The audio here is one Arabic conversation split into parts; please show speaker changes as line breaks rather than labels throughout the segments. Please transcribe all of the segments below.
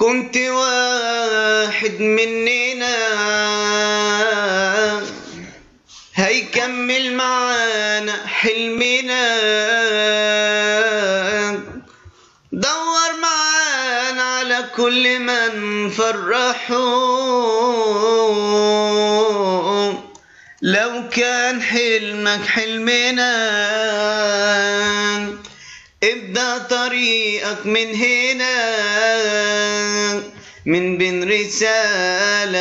كنت واحد مننا هيكمل معانا حلمنا، دور معانا على كل من فرحوا. لو كان حلمك حلمنا ابدأ طريقك من هنا، من بين رسالة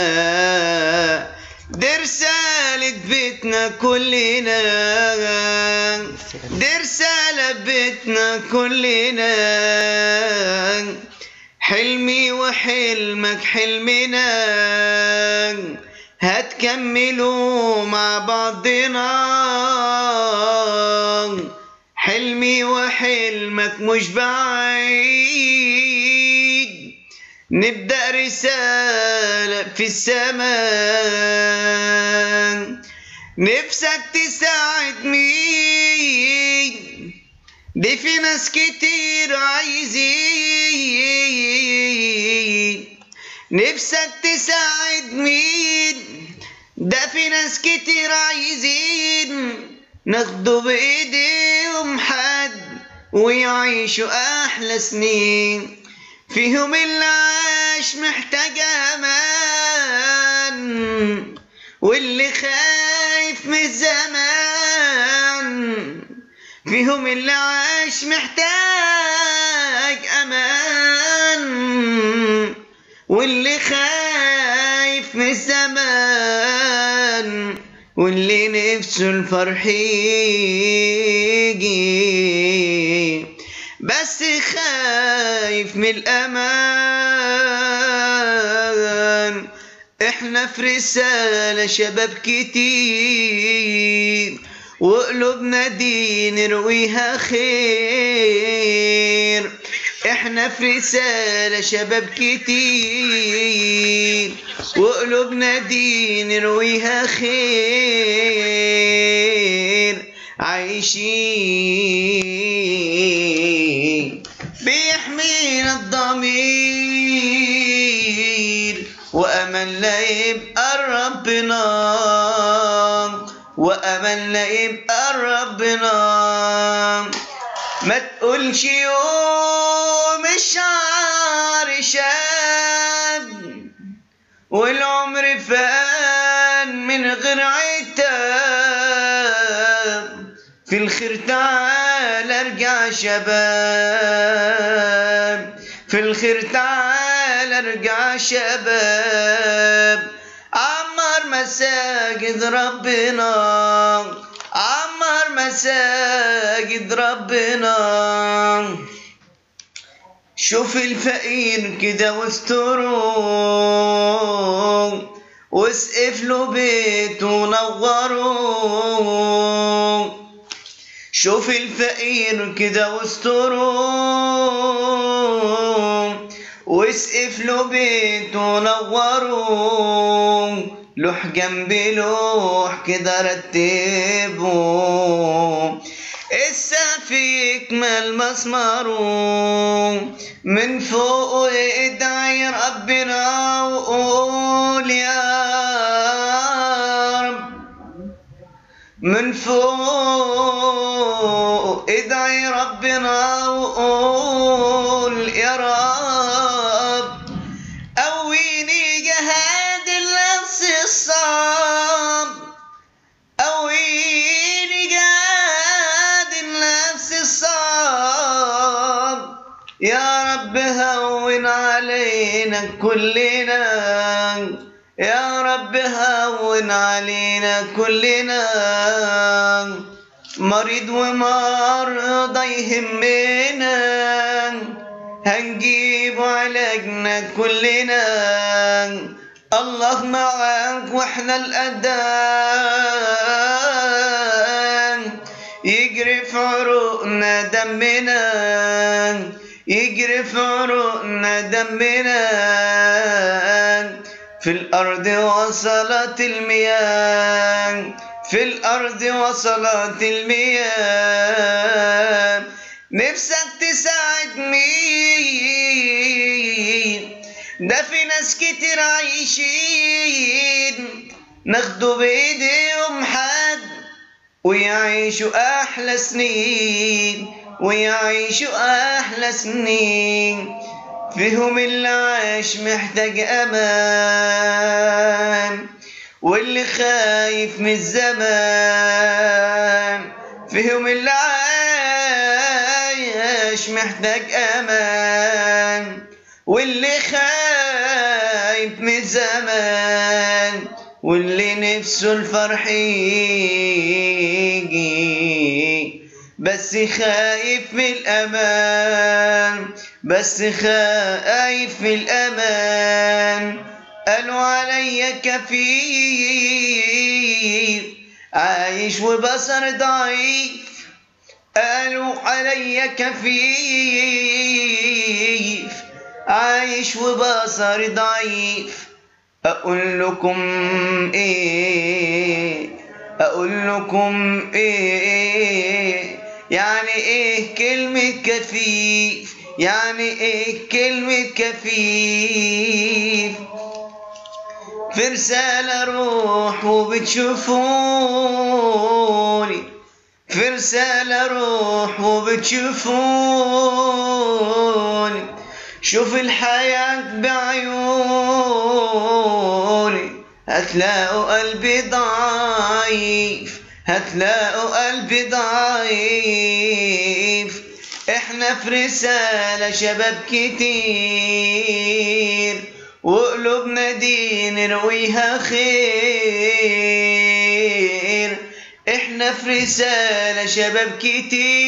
دي رسالة بيتنا كلنا، دي رسالة بيتنا كلنا. حلمي وحلمك حلمنا هتكملوا مع بعضنا. حلمي وحلمك مش بعيد، نبدأ رسالة في السماء. نفسك تساعد مين؟ دي في ناس كتير عايزين. نفسك تساعد مين؟ ده في ناس كتير عايزين ناخدوا بإيديهم حد ويعيشوا أحلى سنين. فيهم اللي عاش محتاج أمان، واللي خايف من الزمان. فيهم اللي عاش محتاج أمان، واللي خايف من الزمان، واللي نفسه الفرح يجي بس خايف من الأمان. احنا في رسالة شباب كتير وقلوبنا دي نرويها خير. احنا في رسالة شباب كتير وقلوبنا دي نرويها خير. عايشين بيحمينا الضمير، وأملنا يبقى ربنا، وأملنا يبقى ربنا. ما تقولش يوم الشعر شاب والعمر فان من غير عتاب. في الخير تعال ارجع شباب، في الخير تعال ارجع شباب. عمر مساجد ربنا، عمر مساجد ربنا. شوف الفقير كده واستره، واسقف له بيته ونوره. شوف الفقير كده واستره، واسقف له بيته ونوره. لوح جنب لوح كده رتبه، السقف يكمل مسمره. من فوق ادعي ربنا وقول يا رب، من فوق ادعي ربنا وقول يا رب. قويني جهاد النفس الصعب، قويني جهاد النفس الصعب. يا رب هون علينا كلنا، يا رب هون علينا كلنا. مريض ومرضى يهمنا، هنجيب علاجنا كلنا. الله معاك واحنا الأدان، يجري في عروقنا دمنا، يجري في عروقنا دمنا. في الأرض وصلت المياه، في الأرض وصلت المياه. نفسك تساعد مين؟ ده في ناس كتير عايشين ناخدوا بإيديهم حد ويعيشوا أحلى سنين، ويعيشوا أحلى سنين. فيهم اللي عاش محتاج أمان، واللي خايف من الزمان. فيهم اللي عاش محتاج أمان، واللي خايف من الزمان، واللي نفسه الفرح يجي بس خايف من الأمان، بس خايف من الأمان. قالوا عليا كفيف عايش وبصر ضعيف، قالوا عليا كفيف عايش وبصر ضعيف. أقول لكم إيه؟ أقول لكم إيه؟ يعني إيه كلمة كفيف؟ يعني إيه كلمة كفيف؟ في رسالة روح وبتشوفوني، في رسالة روح وبتشوفوني. شوف الحياة بعيوني هتلاقوا قلبي ضعيف، هتلاقوا قلبي ضعيف. احنا في رسالة شباب كتير وقلوبنا دي نرويها خير. احنا في رسالة شباب كتير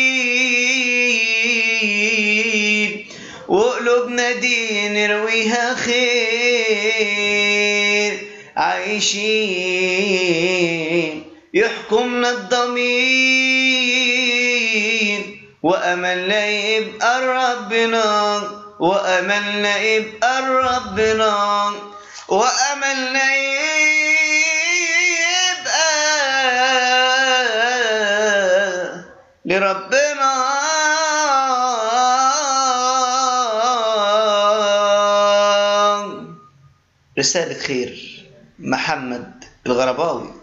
وقلوبنا دي نرويها خير. عايشين يحكمنا الضمير، وأملنا يبقى ربنا، وأملنا يبقى ربنا، وأملنا يبقى لربنا. رسالة خير، محمد الغرباوي.